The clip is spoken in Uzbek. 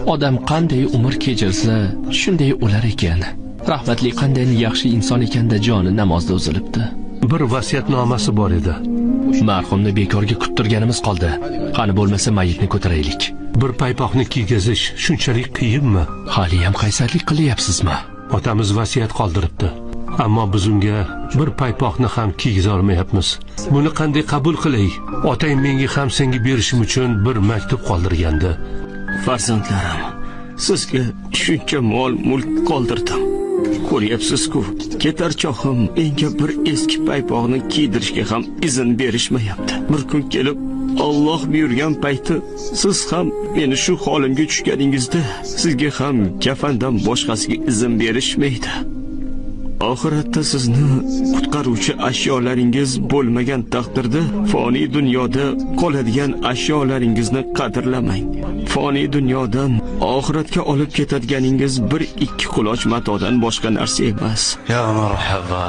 Odam qanday umr kechirsa, shunday o'lar ekan. Rahmatli qanday yaxshi inson ekanda joni namozda uzilibdi. Bir vasiyatnomasi bor edi. Marhumni bekorga kuttirganimiz qoldi. Qani bo'lmasa mayitni ko'taraylik. Bir paypoqni kiygazish shunchalik qiyinmi? Hali ham qaysarlik qilyapsizmi? Otamiz vasiyat qoldiribdi. Ammo biz unga bir paypoqni ham kiygiza olmayapmiz. Buni qanday qabul qilay? Otang menga ham senga berishim uchun bir maktub qoldirgandi. Farzandlarim, sizga shuncha mol-mulk qoldirdim. Ko'ryapsiz-ku, ketar choqim menga bir eski paypoqni kiydirishga ham izn berishmayapti. Bir kun kelib Alloh buyurgan payti siz ham meni shu holimga tushganingizda sizga ham kafandan boshqasiga izn berishmaydi. Oxiratda sizni qutqaruvchi ashyolaringiz bo'lmagan taqdirda foniy dunyoda qoladigan ashyolaringizni qadrlamang. Foniy dunyodan oxiratga olib ketadiganingiz bir ikki quloch matodan boshqa narsa emas. Ya marhaba.